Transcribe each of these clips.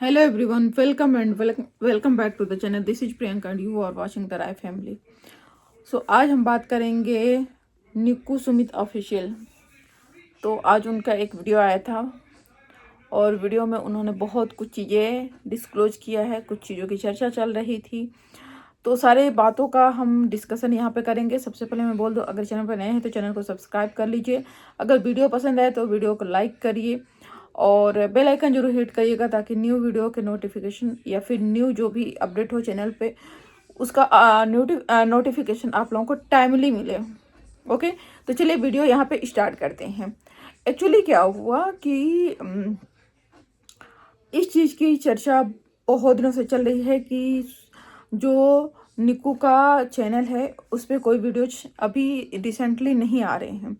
Hello everyone, welcome back to the channel. This is Priyanka and you are watching the Rai family. So आज हम बात करेंगे निक्कू Sumit official. तो आज उनका एक वीडियो आया था और वीडियो में उन्होंने बहुत कुछ चीज़ें डिस्क्लोज किया है, कुछ चीज़ों की चर्चा चल रही थी। तो सारे बातों का हम डिस्कशन यहाँ पे करेंगे। सबसे पहले मैं बोल दूँ, अगर चैनल पर नए हैं तो चैनल को सब्सक्राइब कर लीजिए। अगर वीडियो पसंद आए तो वीडियो को लाइक करिए और बेल आइकन जरूर हिट करिएगा ताकि न्यू वीडियो के नोटिफिकेशन या फिर न्यू जो भी अपडेट हो चैनल पे उसका नोटिफिकेशन आप लोगों को टाइमली मिले। ओके, तो चलिए वीडियो यहाँ पे स्टार्ट करते हैं। एक्चुअली क्या हुआ कि इस चीज़ की चर्चा बहुत दिनों से चल रही है कि जो निक्कू का चैनल है उस पर कोई वीडियोज अभी रिसेंटली नहीं आ रहे हैं।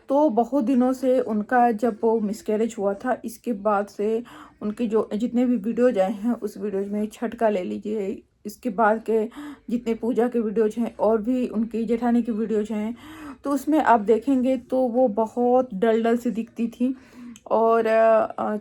तो बहुत दिनों से उनका जब वो मिसकैरेज हुआ था, इसके बाद से उनके जो जितने भी वीडियोज आए हैं उस वीडियोज में छठ का ले लीजिए, इसके बाद के जितने पूजा के वीडियोज हैं और भी उनकी जेठानी की वीडियोज हैं, तो उसमें आप देखेंगे तो वो बहुत डल डल सी दिखती थी। और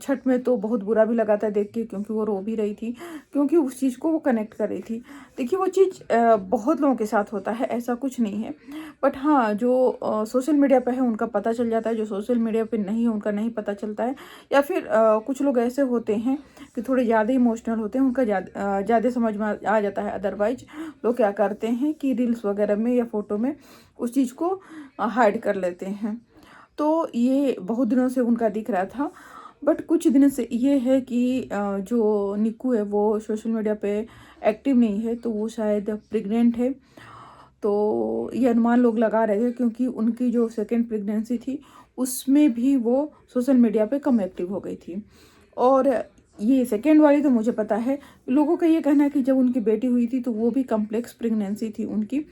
छठ में तो बहुत बुरा भी लगा था देख के, क्योंकि वो रो भी रही थी, क्योंकि उस चीज़ को वो कनेक्ट कर रही थी। देखिए वो चीज़ बहुत लोगों के साथ होता है, ऐसा कुछ नहीं है। बट हाँ, जो सोशल मीडिया पे है उनका पता चल जाता है, जो सोशल मीडिया पे नहीं है उनका नहीं पता चलता है। या फिर कुछ लोग ऐसे होते हैं कि थोड़े ज़्यादा इमोशनल होते हैं, उनका ज़्यादा समझ में आ जाता है। अदरवाइज लोग क्या करते हैं कि रील्स वगैरह में या फोटो में उस चीज़ को हाइड कर लेते हैं। तो ये बहुत दिनों से उनका दिख रहा था। बट कुछ दिनों से ये है कि जो निक्कू है वो सोशल मीडिया पे एक्टिव नहीं है, तो वो शायद प्रेग्नेंट है। तो ये अनुमान लोग लगा रहे थे, क्योंकि उनकी जो सेकेंड प्रेगनेंसी थी उसमें भी वो सोशल मीडिया पे कम एक्टिव हो गई थी। और ये सेकेंड वाली तो मुझे पता है, लोगों का ये कहना है कि जब उनकी बेटी हुई थी तो वो भी कम्प्लेक्स प्रेगनेंसी थी उनकी।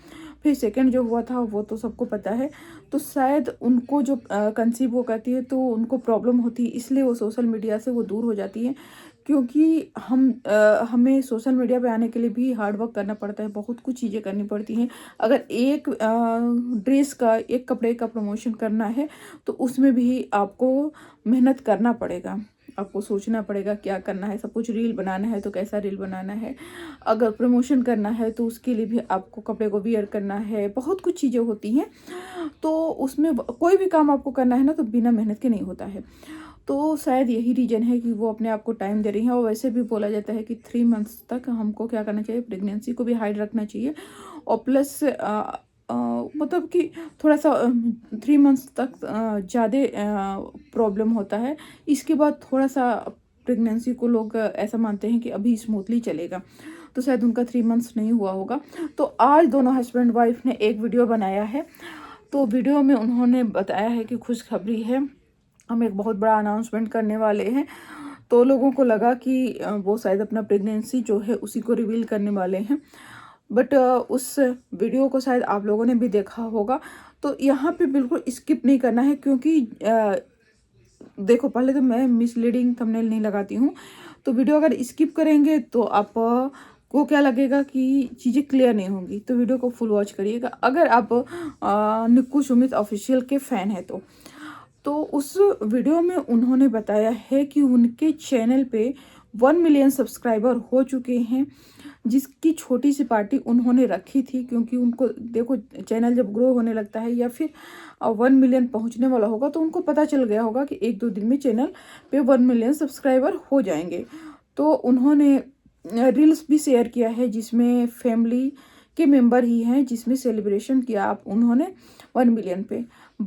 फिर सेकेंड जो हुआ था वो तो सबको पता है। तो शायद उनको जो कंसीव वो करती है तो उनको प्रॉब्लम होती है, इसलिए वो सोशल मीडिया से वो दूर हो जाती है। क्योंकि हमें सोशल मीडिया पे आने के लिए भी हार्ड वर्क करना पड़ता है, बहुत कुछ चीज़ें करनी पड़ती हैं। अगर एक ड्रेस का, एक कपड़े का प्रमोशन करना है तो उसमें भी आपको मेहनत करना पड़ेगा, आपको सोचना पड़ेगा क्या करना है। सब कुछ रील बनाना है तो कैसा रील बनाना है, अगर प्रमोशन करना है तो उसके लिए भी आपको कपड़े को वियर करना है, बहुत कुछ चीज़ें होती हैं। तो उसमें कोई भी काम आपको करना है ना तो बिना मेहनत के नहीं होता है। तो शायद यही रीज़न है कि वो अपने आप को टाइम दे रही हैं। और वैसे भी बोला जाता है कि 3 मंथ्स तक हमको क्या करना चाहिए, प्रेगनेंसी को भी हाइड रखना चाहिए। और प्लस मतलब कि थोड़ा सा 3 मंथ्स तक ज़्यादा प्रॉब्लम होता है। इसके बाद थोड़ा सा प्रेगनेंसी को लोग ऐसा मानते हैं कि अभी स्मूथली चलेगा। तो शायद उनका 3 मंथ्स नहीं हुआ होगा। तो आज दोनों हस्बैंड वाइफ ने एक वीडियो बनाया है। तो वीडियो में उन्होंने बताया है कि खुशखबरी है, हम एक बहुत बड़ा अनाउंसमेंट करने वाले हैं। तो लोगों को लगा कि वो शायद अपना प्रेगनेंसी जो है उसी को रिवील करने वाले हैं। बट उस वीडियो को शायद आप लोगों ने भी देखा होगा। तो यहाँ पे बिल्कुल स्किप नहीं करना है, क्योंकि देखो पहले तो मैं मिसलीडिंग थंबनेल नहीं लगाती हूँ। तो वीडियो अगर स्किप करेंगे तो आप को क्या लगेगा कि चीज़ें क्लियर नहीं होंगी। तो वीडियो को फुल वॉच करिएगा अगर आप निक्कू सुमित ऑफिशियल के फ़ैन है तो उस वीडियो में उन्होंने बताया है कि उनके चैनल पे 1 मिलियन सब्सक्राइबर हो चुके हैं, जिसकी छोटी सी पार्टी उन्होंने रखी थी। क्योंकि उनको देखो, चैनल जब ग्रो होने लगता है या फिर 1 मिलियन पहुंचने वाला होगा तो उनको पता चल गया होगा कि 1-2 दिन में चैनल पे 1 मिलियन सब्सक्राइबर हो जाएंगे। तो उन्होंने रील्स भी शेयर किया है जिसमें फैमिली के मेंबर ही हैं, जिसमें सेलिब्रेशन किया आप उन्होंने 1 मिलियन पे।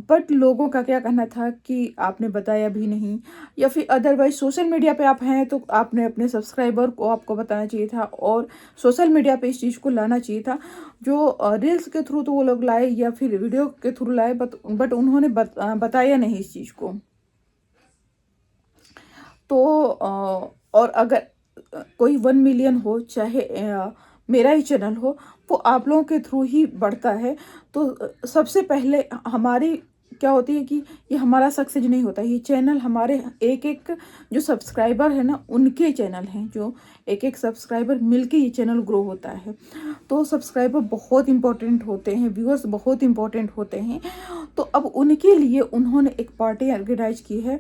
बट लोगों का क्या कहना था कि आपने बताया भी नहीं, या फिर अदरवाइज सोशल मीडिया पे आप हैं तो आपने अपने सब्सक्राइबर को आपको बताना चाहिए था और सोशल मीडिया पे इस चीज़ को लाना चाहिए था। जो रील्स के थ्रू तो वो लोग लाए या फिर वीडियो के थ्रू लाए, बट उन्होंने बताया नहीं इस चीज़ को। तो और अगर कोई 1 मिलियन हो, चाहे मेरा ही चैनल हो, वो आप लोगों के थ्रू ही बढ़ता है। तो सबसे पहले हमारी क्या होती है कि ये हमारा सक्सेस नहीं होता, ये चैनल हमारे एक एक जो सब्सक्राइबर है ना उनके चैनल हैं, जो एक एक सब्सक्राइबर मिलके ये चैनल ग्रो होता है। तो सब्सक्राइबर बहुत इंपॉर्टेंट होते हैं, व्यूअर्स बहुत इंपॉर्टेंट होते हैं। तो अब उनके लिए उन्होंने एक पार्टी ऑर्गेनाइज की है।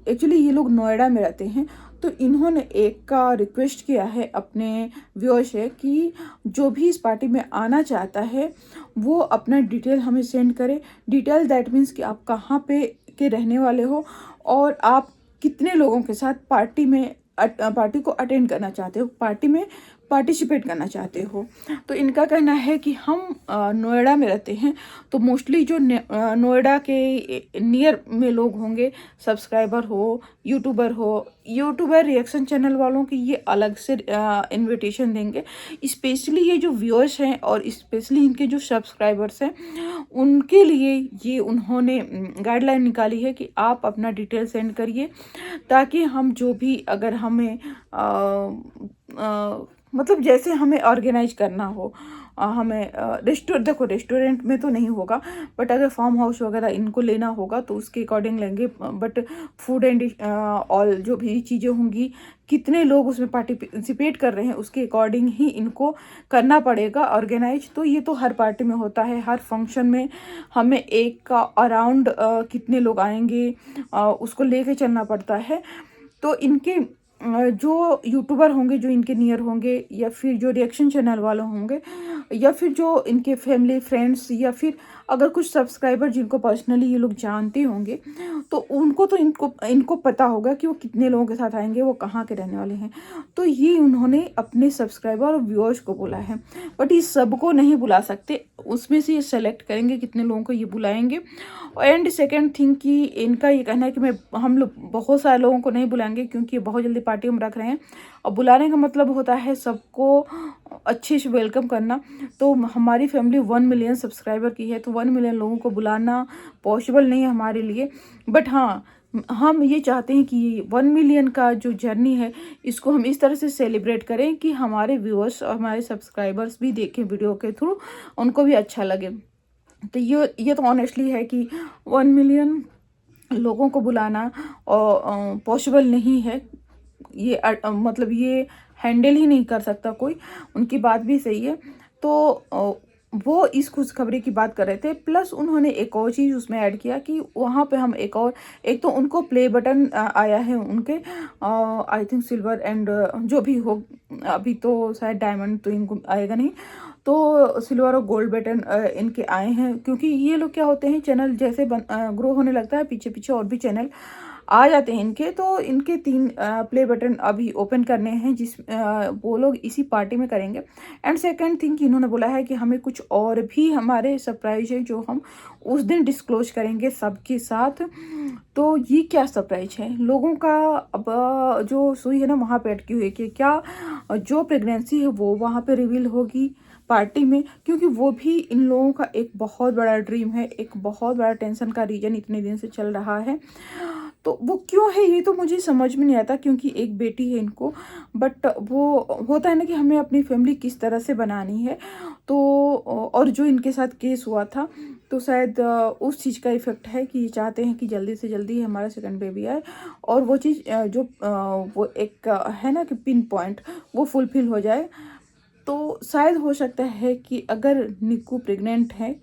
एक्चुअली ये लोग नोएडा में रहते हैं। तो इन्होंने एक का रिक्वेस्ट किया है अपने व्यूअर्स से कि जो भी इस पार्टी में आना चाहता है वो अपना डिटेल हमें सेंड करे। डिटेल दैट मीन्स कि आप कहाँ पे के रहने वाले हो और आप कितने लोगों के साथ पार्टी को अटेंड करना चाहते हो, पार्टी में पार्टिसिपेट करना चाहते हो। तो इनका कहना है कि हम नोएडा में रहते हैं, तो मोस्टली जो नोएडा के नियर में लोग होंगे, सब्सक्राइबर हो, यूट्यूबर रिएक्शन चैनल वालों की ये अलग से इनविटेशन देंगे। स्पेशली ये जो व्यूअर्स हैं और स्पेशली इनके जो सब्सक्राइबर्स हैं उनके लिए ये उन्होंने गाइडलाइन निकाली है कि आप अपना डिटेल सेंड करिए, ताकि हम जो भी अगर हमें मतलब जैसे हमें ऑर्गेनाइज करना हो, हमें देखो रेस्टोरेंट में तो नहीं होगा, बट अगर फार्म हाउस वगैरह इनको लेना होगा तो उसके अकॉर्डिंग लेंगे। बट फूड एंड ऑल जो भी चीज़ें होंगी, कितने लोग उसमें पार्टिसिपेट कर रहे हैं उसके अकॉर्डिंग ही इनको करना पड़ेगा ऑर्गेनाइज। तो ये तो हर पार्टी में होता है, हर फंक्शन में हमें एक का अराउंड कितने लोग आएंगे उसको लेके चलना पड़ता है। तो इनके जो यूट्यूबर होंगे, जो इनके नियर होंगे, या फिर जो रिएक्शन चैनल वाले होंगे, या फिर जो इनके फैमिली फ्रेंड्स, या फिर अगर कुछ सब्सक्राइबर जिनको पर्सनली ये लोग जानते होंगे, तो उनको तो इनको पता होगा कि वो कितने लोगों के साथ आएंगे, वो कहाँ के रहने वाले हैं। तो ये उन्होंने अपने सब्सक्राइबर और व्यूअर्स को बोला है, बट ये सबको नहीं बुला सकते, उसमें से ये सेलेक्ट करेंगे कितने लोगों को ये बुलाएंगे। एंड सेकेंड थिंग कि इनका ये कहना है कि हम लोग बहुत सारे लोगों को नहीं बुलाएंगे, क्योंकि ये बहुत जल्दी पार्टी में रख रहे हैं, और बुलाने का मतलब होता है सबको अच्छे से वेलकम करना। तो हमारी फैमिली 1 मिलियन सब्सक्राइबर की है, तो 1 मिलियन लोगों को बुलाना पॉसिबल नहीं है हमारे लिए। बट हाँ, हम ये चाहते हैं कि 1 मिलियन का जो जर्नी है इसको हम इस तरह से सेलिब्रेट करें कि हमारे व्यूअर्स और हमारे सब्सक्राइबर्स भी देखें वीडियो के थ्रू, उनको भी अच्छा लगे। तो ये तो ऑनेस्टली है कि 1 मिलियन लोगों को बुलाना और पॉसिबल नहीं है, ये मतलब ये हैंडल ही नहीं कर सकता कोई। उनकी बात भी सही है। तो वो इस खुशखबरी की बात कर रहे थे, प्लस उन्होंने एक और चीज़ उसमें ऐड किया कि वहाँ पे हम एक तो उनको प्ले बटन आया है उनके, आई थिंक सिल्वर एंड जो भी हो, अभी तो शायद डायमंड तो इनको आएगा नहीं, तो सिल्वर और गोल्ड बटन इनके आए हैं। क्योंकि ये लोग क्या होते हैं, चैनल जैसे ग्रो होने लगता है, पीछे पीछे और भी चैनल आ जाते हैं इनके, तो इनके 3 प्ले बटन अभी ओपन करने हैं, वो लोग इसी पार्टी में करेंगे। एंड सेकंड थिंग इन्होंने बोला है कि हमें कुछ और भी हमारे सरप्राइज है जो हम उस दिन डिस्क्लोज करेंगे सबके साथ। तो ये क्या सरप्राइज है लोगों का, अब जो सुई है ना वहाँ पे अटकी हुई है कि क्या जो प्रेगनेंसी है वो वहाँ पे रिवील होगी पार्टी में, क्योंकि वो भी इन लोगों का एक बहुत बड़ा ड्रीम है, एक बहुत बड़ा टेंशन का रीजन इतने दिन से चल रहा है। तो वो क्यों है ये तो मुझे समझ में नहीं आता, क्योंकि एक बेटी है इनको, बट वो होता है ना कि हमें अपनी फैमिली किस तरह से बनानी है। तो और जो इनके साथ केस हुआ था, तो शायद उस चीज़ का इफ़ेक्ट है कि चाहते हैं कि जल्दी से जल्दी हमारा सेकंड बेबी आए, और वो चीज़ जो वो एक है ना कि पिन पॉइंट वो फुलफिल हो जाए। तो शायद हो सकता है कि अगर निक्कू प्रेग्नेंट है,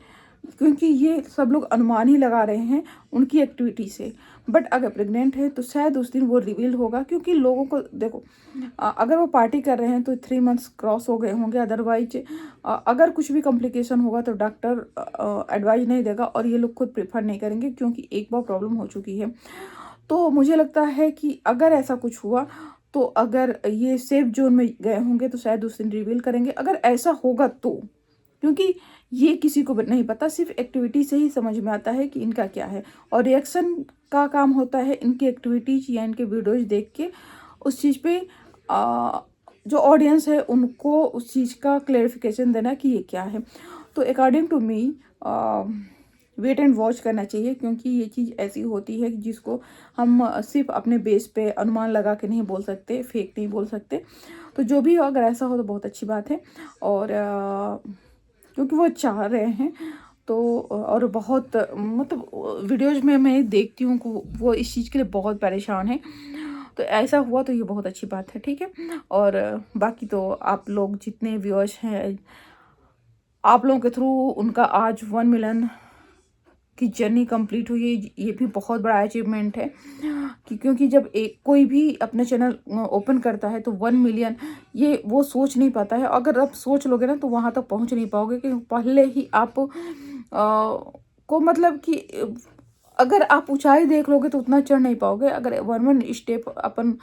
क्योंकि ये सब लोग अनुमान ही लगा रहे हैं उनकी एक्टिविटी से, बट अगर प्रेग्नेंट है तो शायद उस दिन वो रिवील होगा। क्योंकि लोगों को देखो, अगर वो पार्टी कर रहे हैं तो 3 मंथ्स क्रॉस हो गए होंगे, अदरवाइज अगर कुछ भी कॉम्प्लिकेशन होगा तो डॉक्टर एडवाइज नहीं देगा, और ये लोग खुद प्रेफर नहीं करेंगे, क्योंकि एक बार प्रॉब्लम हो चुकी है। तो मुझे लगता है कि अगर ऐसा कुछ हुआ, तो अगर ये सेफ जोन में गए होंगे तो शायद उस दिन रिवील करेंगे, अगर ऐसा होगा तो। क्योंकि ये किसी को नहीं पता, सिर्फ एक्टिविटी से ही समझ में आता है कि इनका क्या है, और रिएक्शन का काम होता है इनकी एक्टिविटीज या इनके वीडियोज देख के उस चीज़ पे जो ऑडियंस है उनको उस चीज़ का क्लेरिफिकेशन देना कि ये क्या है। तो according to me wait and watch करना चाहिए, क्योंकि ये चीज़ ऐसी होती है कि जिसको हम सिर्फ अपने बेस पे अनुमान लगा के नहीं बोल सकते, फेक नहीं बोल सकते। तो जो भी हो, अगर ऐसा हो तो बहुत अच्छी बात है, और क्योंकि वो चाह रहे हैं तो, और बहुत मतलब वीडियोज में मैं देखती हूँ कि वो इस चीज़ के लिए बहुत परेशान है। तो ऐसा हुआ तो ये बहुत अच्छी बात है, ठीक है। और बाकी तो आप लोग जितने व्यूअर्स हैं, आप लोगों के थ्रू उनका आज 1 मिलियन की जर्नी कंप्लीट हुई है, ये भी बहुत बड़ा अचीवमेंट है क्योंकि जब एक कोई भी अपना चैनल ओपन करता है तो 1 मिलियन ये वो सोच नहीं पाता है। अगर आप सोच लोगे ना तो वहाँ तक पहुँच नहीं पाओगे, क्योंकि पहले ही आप को मतलब कि अगर आप ऊंचाई देख लोगे तो उतना चढ़ नहीं पाओगे। अगर वन स्टेप अपन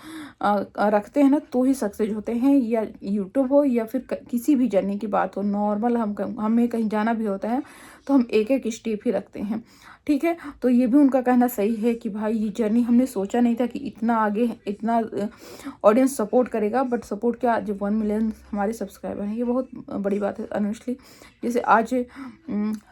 रखते हैं ना तो ही सक्सेस होते हैं, या यूट्यूब हो या फिर किसी भी जर्नी की बात हो। नॉर्मल हमें कहीं जाना भी होता है तो हम एक एक स्टेप ही रखते हैं, ठीक है। तो ये भी उनका कहना सही है कि भाई ये जर्नी हमने सोचा नहीं था कि इतना आगे इतना ऑडियंस सपोर्ट करेगा, बट सपोर्ट क्या, जो 1 मिलियन हमारे सब्सक्राइबर हैं ये बहुत बड़ी बात है ऑनेस्टली। जैसे आज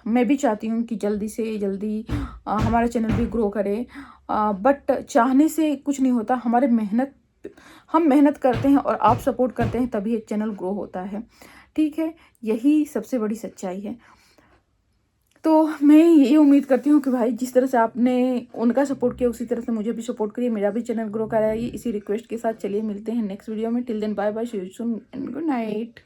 मैं भी चाहती हूँ कि जल्दी से जल्दी हमारा चैनल भी ग्रो करे, बट चाहने से कुछ नहीं होता। हम मेहनत करते हैं और आप सपोर्ट करते हैं तभी एक चैनल ग्रो होता है, ठीक है। यही सबसे बड़ी सच्चाई है। तो मैं ये उम्मीद करती हूँ कि भाई जिस तरह से आपने उनका सपोर्ट किया उसी तरह से मुझे भी सपोर्ट करिए, मेरा भी चैनल ग्रो कराइए। इसी रिक्वेस्ट के साथ चलिए मिलते हैं नेक्स्ट वीडियो में। Till then bye bye, see you soon and good night.